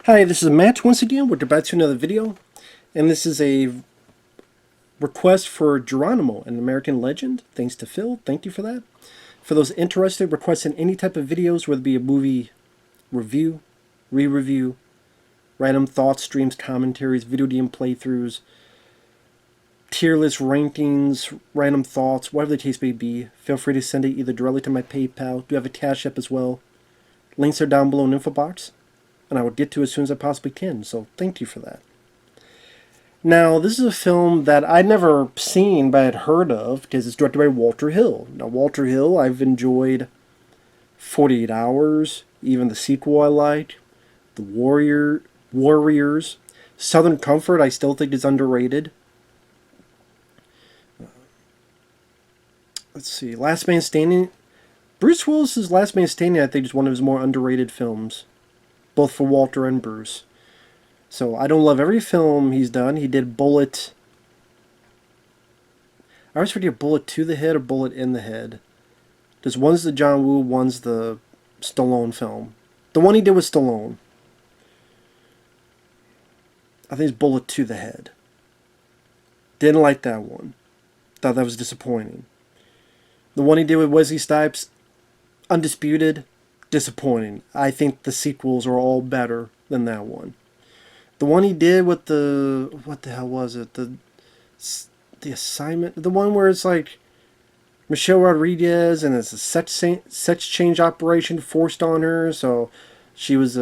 Hi, this is Matt once again. We're back to another video, and this is a request for Geronimo, an American legend. Thanks to Phil. Thank you for that. For those interested, requesting any type of videos, whether it be a movie review, re-review, random thoughts, streams, commentaries, video game playthroughs, tier list rankings, random thoughts, whatever the case may be, feel free to send it either directly to my PayPal. Do have a CashApp as well. Links are down below in the info box, and I will get to it as soon as I possibly can, so thank you for that. Now, this is a film that I'd never seen but I'd heard of because it's directed by Walter Hill. Now, Walter Hill, I've enjoyed 48 Hours, even the sequel I liked, The Warriors, Southern Comfort I still think is underrated. Let's see, Last Man Standing. Bruce Willis's Last Man Standing I think is one of his more underrated films, both for Walter and Bruce. So I don't love every film he's done. He did Bullet. I always forget Bullet to the Head or Bullet in the Head. Because one's the John Woo, one's the Stallone film. The one he did with Stallone, I think it's Bullet to the Head. Didn't like that one. Thought that was disappointing. The one he did with Wesley Snipes, Undisputed, disappointing. I think the sequels are all better than that one. The one he did with what the hell was it? The Assignment, the one where it's like Michelle Rodriguez and it's a sex change operation forced on her, so she was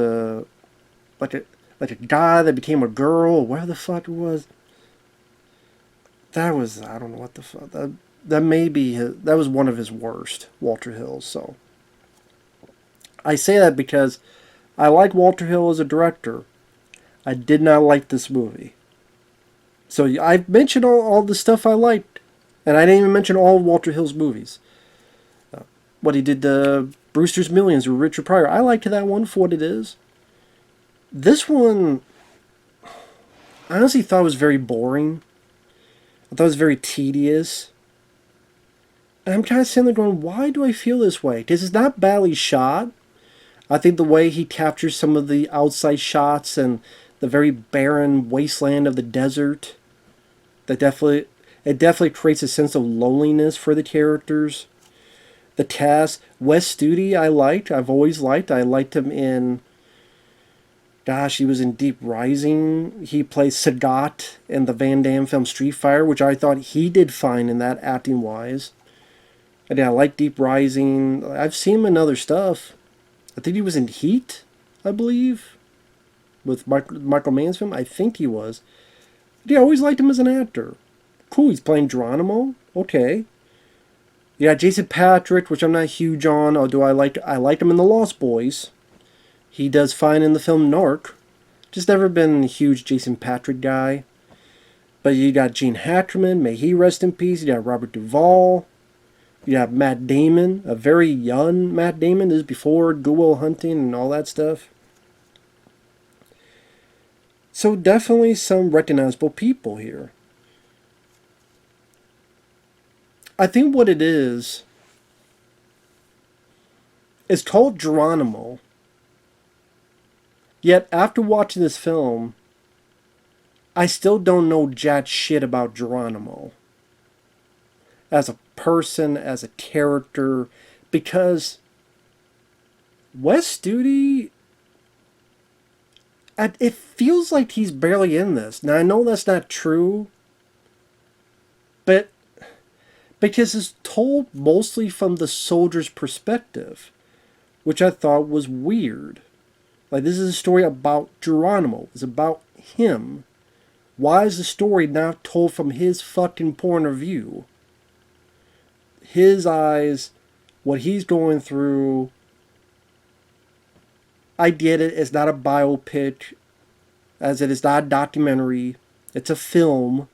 like a guy that became a girl, whatever the fuck it was. That was, I don't know what the fuck that may be that was one of his worst, Walter Hill's. So I say that because I like Walter Hill as a director. I did not like this movie. So I've mentioned all the stuff I liked, and I didn't even mention all of Walter Hill's movies. What he did, Brewster's Millions with Richard Pryor. I liked that one for what it is. This one, I honestly thought was very boring. I thought it was very tedious. And I'm kind of sitting there going, why do I feel this way? Because it's not badly shot. I think the way he captures some of the outside shots and the very barren wasteland of the desert, it definitely creates a sense of loneliness for the characters. The cast, Wes Studi, I've always liked. I liked him in, gosh, he was in Deep Rising. He plays Sagat in the Van Damme film Street Fighter, which I thought he did fine in that acting wise. And yeah, I like Deep Rising. I've seen him in other stuff. I think he was in Heat, I believe, with Michael Mann's film. I think he was. Yeah, I always liked him as an actor. Cool, he's playing Geronimo. Okay. Yeah, Jason Patrick, which I'm not huge on, although I liked him in The Lost Boys. He does fine in the film Narc. Just never been a huge Jason Patrick guy. But you got Gene Hackman, may he rest in peace. You got Robert Duvall. You have Matt Damon, a very young Matt Damon. This is before Good Will Hunting and all that stuff. So definitely some recognizable people here. I think what it is, it's called Geronimo. Yet after watching this film, I still don't know jack shit about Geronimo. As a person, as a character, because Wes Studi, it feels like he's barely in this. Now I know that's not true, but because it's told mostly from the soldier's perspective, which I thought was weird. Like, this is a story about Geronimo. It's about him. Why is the story not told from his fucking point of view? His eyes, what he's going through. I get it. It's not a biopic, as it is not a documentary. It's a film.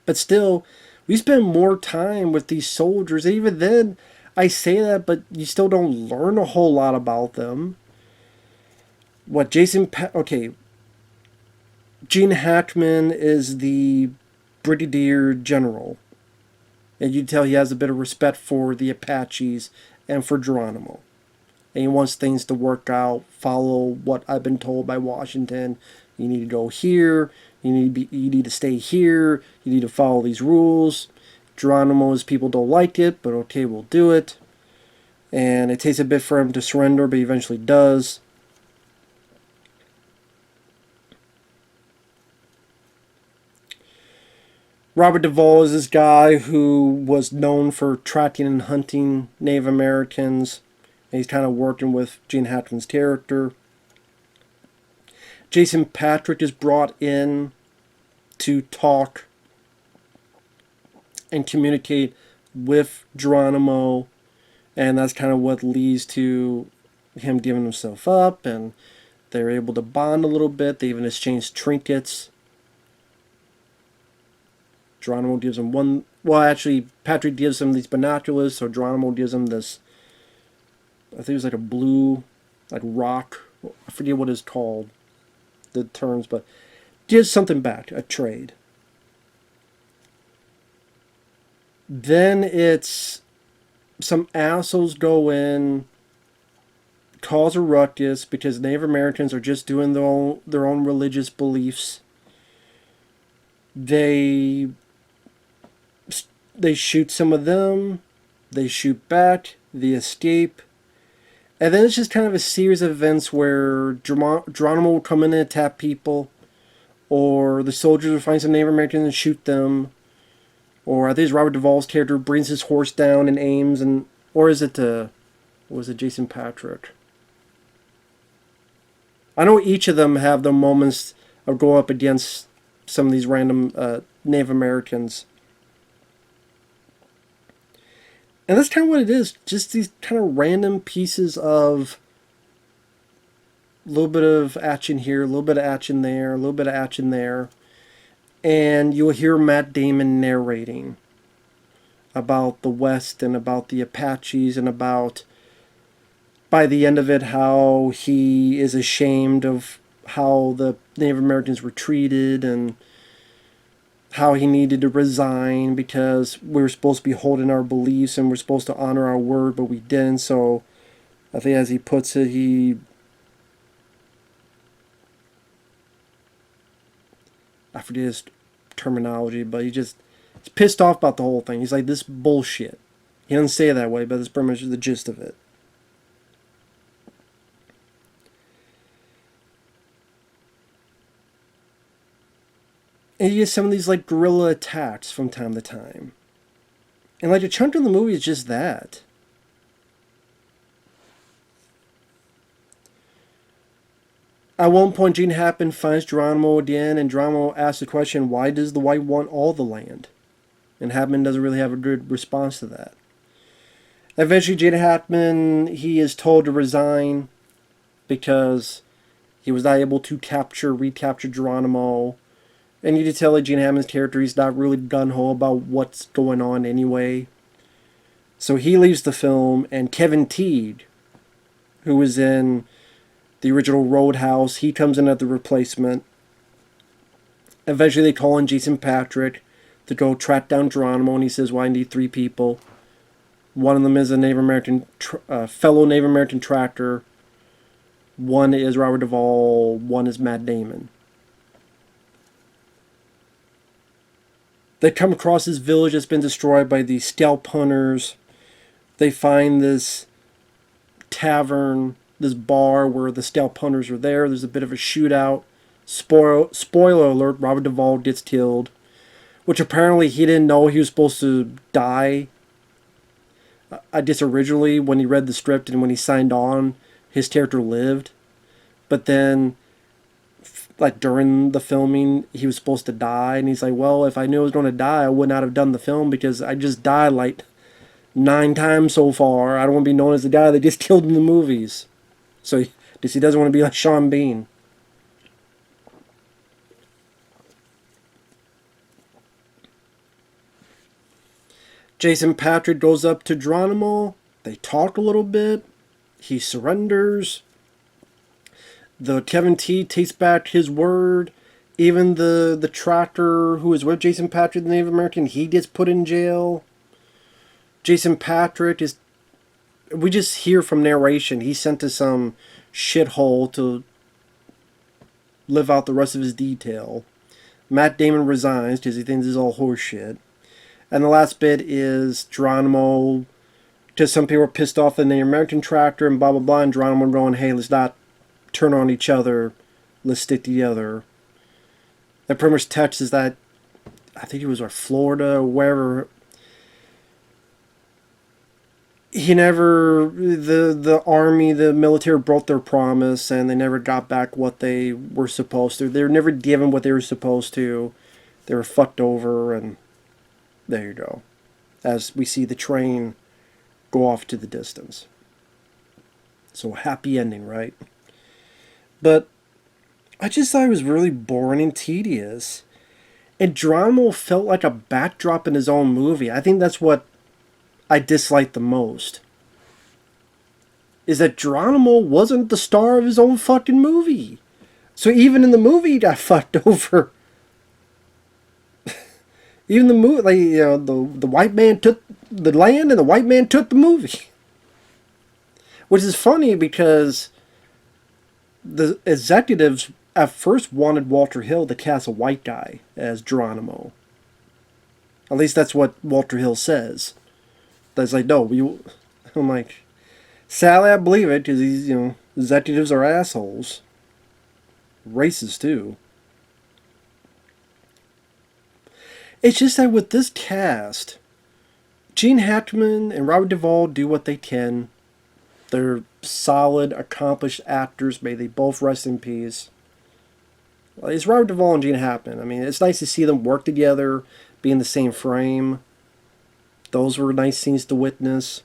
But still, we spend more time with these soldiers. And even then, I say that, but you still don't learn a whole lot about them. What okay, Gene Hackman is the brigadier general. And you tell he has a bit of respect for the Apaches and for Geronimo. and he wants things to work out, follow what I've been told by Washington. You need to go here, you need to stay here, you need to follow these rules. Geronimo's people don't like it, but okay, we'll do it. And it takes a bit for him to surrender, but he eventually does. Robert Duvall is this guy who was known for tracking and hunting Native Americans. And he's kind of working with Gene Hackman's character. Jason Patric is brought in to talk and communicate with Geronimo. And that's kind of what leads to him giving himself up. And they're able to bond a little bit. They even exchange trinkets. Geronimo gives him one... Well, actually, Patrick gives him these binoculars, so Geronimo gives him this... I think it was like a blue, like rock. I forget what it's called, the terms, but gives something back, a trade. Then it's... Some assholes go in, cause a ruckus, because Native Americans are just doing their own religious beliefs. They shoot some of them, they shoot back, they escape, and then it's just kind of a series of events where Geronimo will come in and attack people, or the soldiers will find some Native Americans and shoot them, or I think it's Robert Duvall's character brings his horse down and aims, and or is it Jason Patric? I know each of them have their moments of going up against some of these random Native Americans. And that's kind of what it is. Just these kind of random pieces of a little bit of action here, a little bit of action there, a little bit of action there. And you'll hear Matt Damon narrating about the West and about the Apaches and about, by the end of it, how he is ashamed of how the Native Americans were treated and how he needed to resign because we were supposed to be holding our beliefs and we're supposed to honor our word, but we didn't. So I think as he puts it, I forget his terminology, but he's pissed off about the whole thing. He's like, this bullshit. He doesn't say it that way, but that's pretty much the gist of it. And you get some of these like guerrilla attacks from time to time. And like a chunk of the movie is just that. At one point, Gene Hackman finds Geronimo again, and Geronimo asks the question, why does the white want all the land? And Hackman doesn't really have a good response to that. Eventually, Gene Hackman, he is told to resign because he was not able to recapture Geronimo. And you can tell that Gene Hackman's character, he's not really gung-ho about what's going on anyway. So he leaves the film, and Kevin Teague, who was in the original Roadhouse, he comes in at the replacement. Eventually they call in Jason Patric to go track down Geronimo, and he says, well, I need 3 people. One of them is a Native American, fellow Native American tractor. One is Robert Duvall, one is Matt Damon. They come across this village that's been destroyed by the scalp hunters. They find this tavern, this bar where the scalp hunters are there. There's a bit of a shootout. Spoiler alert, Robert Duvall gets killed. Which apparently he didn't know he was supposed to die. I guess originally when he read the script and when he signed on, his character lived. But then like during the filming, he was supposed to die, and he's like, well, if I knew I was going to die, I would not have done the film because I just died like 9 times so far. I don't want to be known as the guy that gets killed in the movies. So he doesn't want to be like Sean Bean. Jason Patric goes up to Geronimo. They talk a little bit. He surrenders. The Kevin T takes back his word. Even the tractor who is with Jason Patric, the Native American, he gets put in jail. Jason Patric is we just hear from narration he's sent to some shithole to live out the rest of his detail. Matt Damon resigns because he thinks this is all horseshit. And the last bit is Geronimo. Just some people are pissed off in the American tractor and blah blah blah. And Geronimo going, "Hey, let's not turn on each other. Let's stick together." That pretty much touches that. I think it was Florida or wherever. He never, the army, the military broke their promise, and they never got back what they were supposed to. They were never given what they were supposed to. They were fucked over, and there you go. As we see the train go off to the distance. So happy ending, right? But I just thought it was really boring and tedious. And Geronimo felt like a backdrop in his own movie. I think that's what I disliked the most. Is that Geronimo wasn't the star of his own fucking movie. So even in the movie he got fucked over. Even the movie, like, you know, the white man took the land and the white man took the movie. Which is funny because the executives at first wanted Walter Hill to cast a white guy as Geronimo. At least that's what Walter Hill says. That's like, no, I'm like, sadly I believe it because these, you know, executives are assholes. Racist too. It's just that with this cast, Gene Hackman and Robert Duvall do what they can. They're solid, accomplished actors. May they both rest in peace. It's Robert Duvall and Gene Hackman. I mean, it's nice to see them work together, be in the same frame. Those were nice scenes to witness.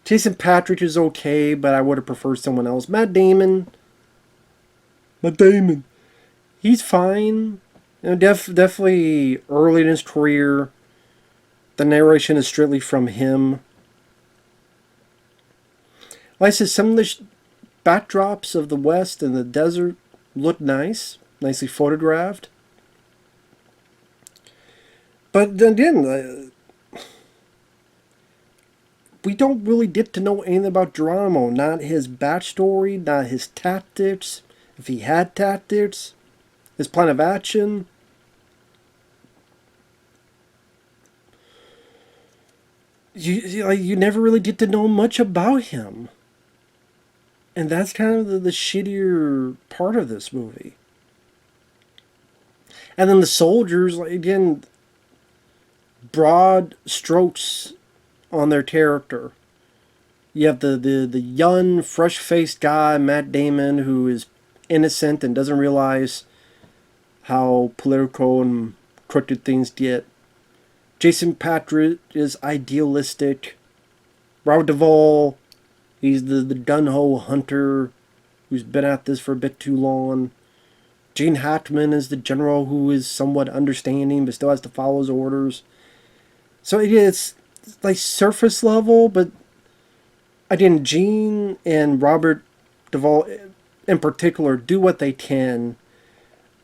Jason Patrick is okay, but I would have preferred someone else. Matt Damon, he's fine. You know, definitely early in his career. The narration is strictly from him. Like I said, some of the backdrops of the West and the desert look nice. Nicely photographed. But then again, we don't really get to know anything about Geronimo. Not his backstory, not his tactics. If he had tactics. His plan of action. You never really get to know much about him. And that's kind of the shittier part of this movie. And then the soldiers, again, broad strokes on their character. You have the young, fresh-faced guy, Matt Damon, who is innocent and doesn't realize how political and crooked things get. Jason Patrick is idealistic. Robert Duvall, he's the gun-ho hunter who's been at this for a bit too long. Gene Hackman is the general who is somewhat understanding but still has to follow his orders. So it's like surface level, but again, Gene and Robert Duvall in particular do what they can.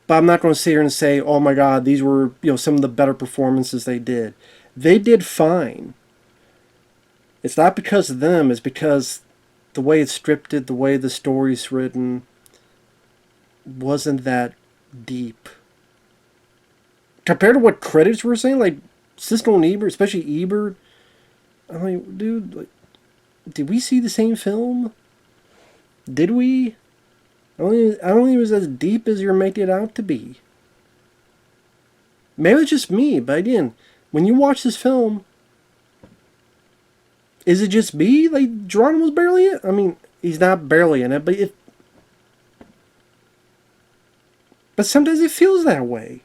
But I'm not going to sit here and say, oh my God, these were, you know, some of the better performances they did. They did fine. It's not because of them. It's because the way it's scripted, the way the story's written, wasn't that deep. Compared to what critics were saying, like Siskel and Ebert, especially Ebert, I'm like, dude, like, did we see the same film? Did we? I don't think it was as deep as you're making it out to be. Maybe it's just me, but again, when you watch this film, is it just me? Like, Geronimo's barely in it? I mean, he's not barely in it, but sometimes it feels that way.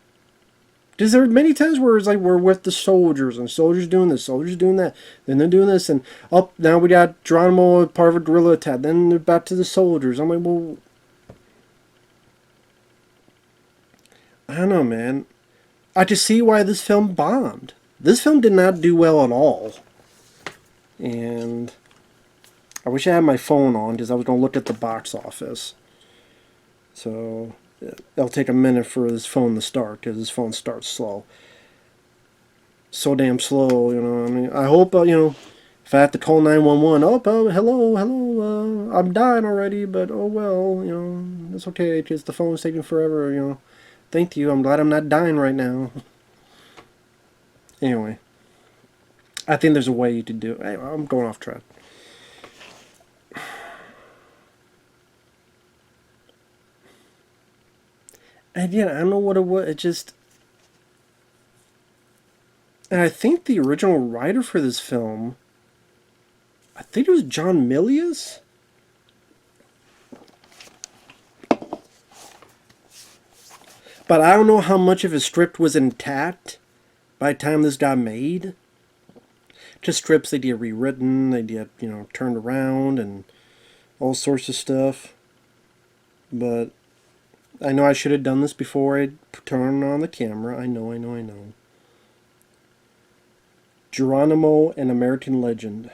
Because there are many times where it's like we're with the soldiers, and soldiers doing this, soldiers doing that, then they're doing this, and now we got Geronimo part of a guerrilla attack, then they're back to the soldiers. I'm like, well, I don't know, man. I just see why this film bombed. This film did not do well at all. And I wish I had my phone on because I was going to look at the box office. So it'll take a minute for this phone to start because this phone starts slow. So damn slow, you know. I mean, I hope, you know, If I have to call 911, hello, I'm dying already, but oh well, it's okay, just the phone's taking forever. Thank you, I'm glad I'm not dying right now. Anyway, I think there's a way to do it. Anyway, I'm going off track. And yeah, I don't know what it was. It just. And I think the original writer for this film, I think it was John Milius. But I don't know how much of his script was intact by the time this got made. Just strips they get rewritten, they get, turned around and all sorts of stuff. But I know I should have done this before I turned on the camera. I know. Geronimo, an American Legend.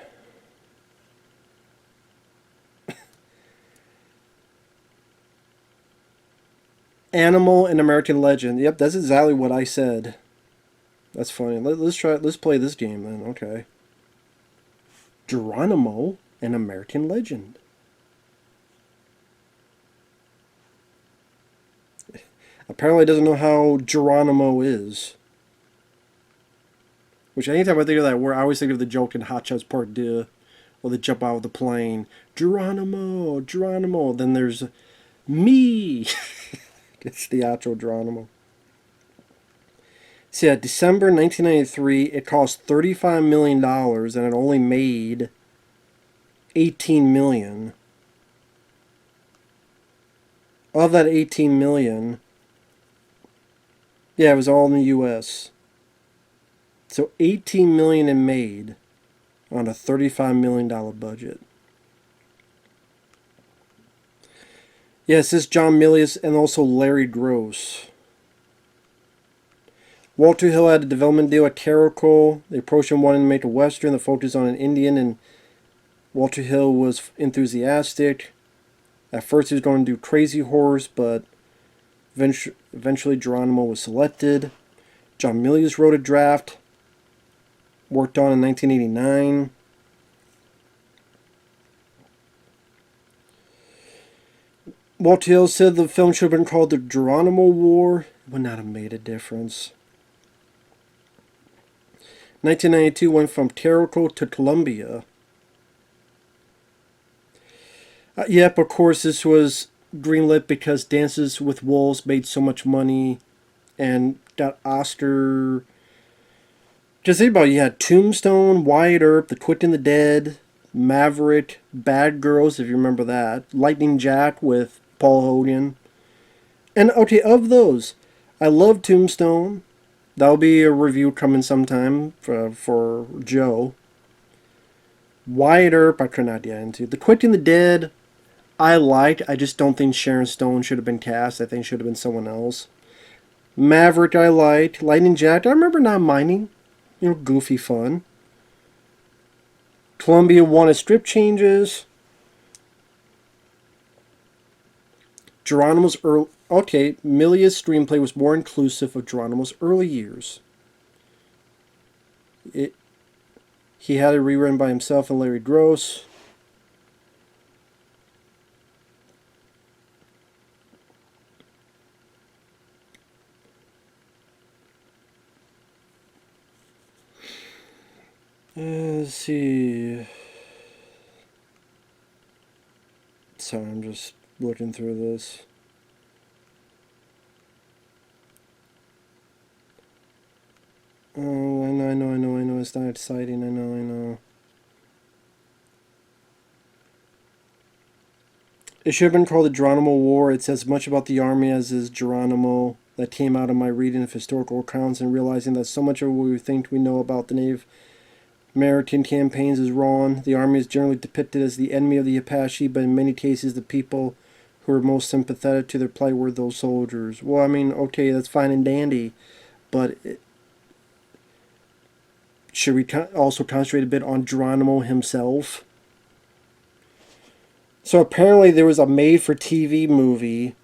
Animal, an American Legend. Yep, that's exactly what I said. That's funny. Let's play this game then. Okay. Geronimo, an American Legend. Apparently doesn't know how Geronimo is. Which anytime I think of that word, I always think of the joke in Hot Shots Part 2, where they jump out of the plane. Geronimo, Geronimo. Then there's me. It's the actual Geronimo. So yeah, December 1993, it cost $35 million and it only made $18 million. Of that $18 million, yeah, it was all in the U.S. So $18 million it made on a $35 million budget. Yes, this is John Milius and also Larry Gross. Walter Hill had a development deal at Caracol. They approached him wanting to make a Western that focused on an Indian, and Walter Hill was enthusiastic. At first he was going to do Crazy Horse, but eventually Geronimo was selected. John Milius wrote a draft, worked on in 1989. Walter Hill said the film should have been called The Geronimo War. It would not have made a difference. 1992 went from Caracol to Columbia. Yep, of course, this was greenlit because Dances with Wolves made so much money and got Oscar. Just think about it. You had Tombstone, Wyatt Earp, The Quick and the Dead, Maverick, Bad Girls, if you remember that, Lightning Jack with Paul Hogan. And okay, of those, I love Tombstone. That'll be a review coming sometime for Joe. Wyatt Earp, I could not get into. The Quick and the Dead, I liked. I just don't think Sharon Stone should have been cast. I think it should have been someone else. Maverick, I liked. Lightning Jack, I remember not minding. Goofy fun. Columbia wanted strip changes. Geronimo's early... Okay, Milius' screenplay was more inclusive of Geronimo's early years. He had it rewritten by himself and Larry Gross. Let's see. Sorry, I'm just looking through this. Oh, I know. It's not exciting. I know. It should have been called the Geronimo War. It says much about the army as is Geronimo. That came out of my reading of historical accounts and realizing that so much of what we think we know about the Native American campaigns is wrong. The army is generally depicted as the enemy of the Apache, but in many cases the people who were most sympathetic to their plight were those soldiers. Well, I mean, okay, that's fine and dandy, but should we also concentrate a bit on Geronimo himself? So apparently there was a made-for-TV movie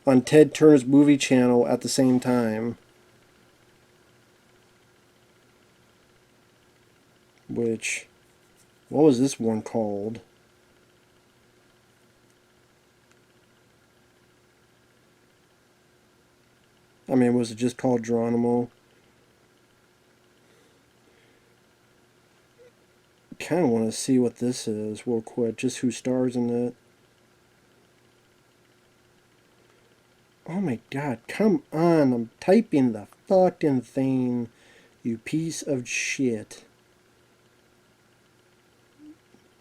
on Ted Turner's movie channel at the same time. Which What was this one called? I mean, was it just called Geronimo? Kind of want to see what this is real quick, just who stars in it. Oh my god, come on, I'm typing the fucking thing, you piece of shit.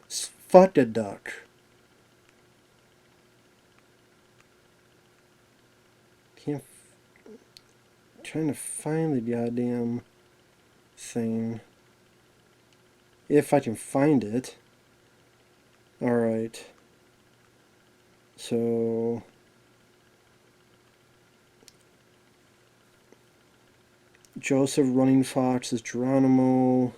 Fuck a duck. Can't. Trying to find the goddamn thing. If I can find it. Alright. So. Joseph Running Fox is Geronimo.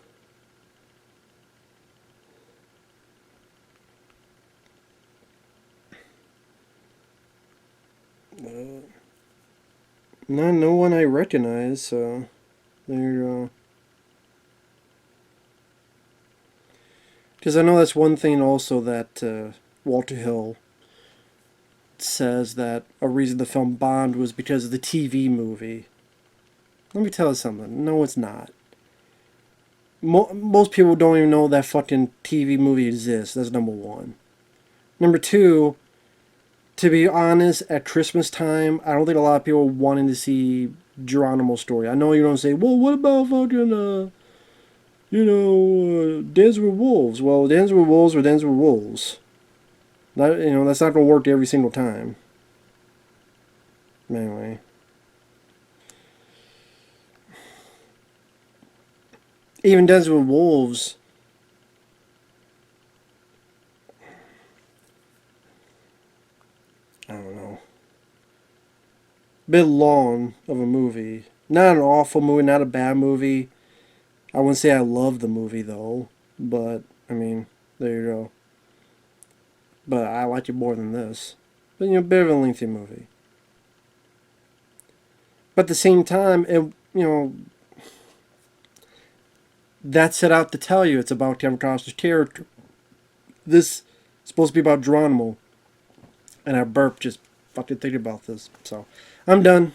No one I recognize, so there you go. Because I know that's one thing also that Walter Hill says, that a reason the film bombed was because of the TV movie. Let me tell you something. No, it's not. Most people don't even know that fucking TV movie exists. That's number one. Number two, to be honest, at Christmas time, I don't think a lot of people wanted to see Geronimo's story. I know you don't say, well, what about fucking, Dance with Wolves? Well, Dance with Wolves or Dance with Wolves. That's not going to work every single time. Anyway. Even Dance with Wolves, I don't know. Bit long of a movie. Not an awful movie, not a bad movie. I wouldn't say I love the movie though, but I mean, there you go. But I like it more than this. But a bit of a lengthy movie. But at the same time, that set out to tell you it's about Kevin Costner's character. This is supposed to be about Geronimo. And I burped just fucking thinking about this. So, I'm done.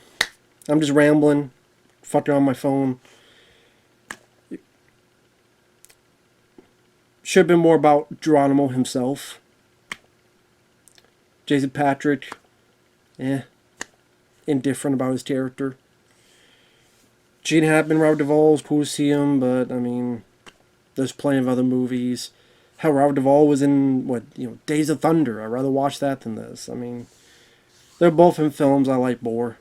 I'm just rambling. Fucking on my phone. Should have been more about Geronimo himself. Jason Patric, indifferent about his character. Gene Hackman, Robert Duvall, was cool to see him, but I mean, there's plenty of other movies. Hell, Robert Duvall was in Days of Thunder. I'd rather watch that than this. I mean, they're both in films I like more.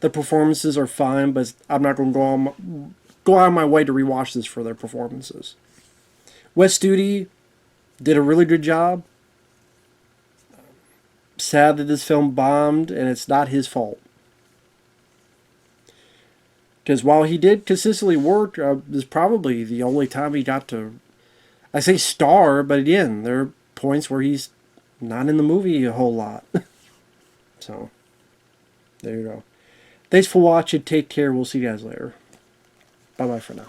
The performances are fine, but I'm not going to go out of my way to rewatch this for their performances. Wes Studi did a really good job. Sad that this film bombed, and it's not his fault. Because while he did consistently work, this is probably the only time he got to, I say star, but again, there are points where he's not in the movie a whole lot. So, there you go. Thanks for watching. Take care. We'll see you guys later. Bye-bye for now.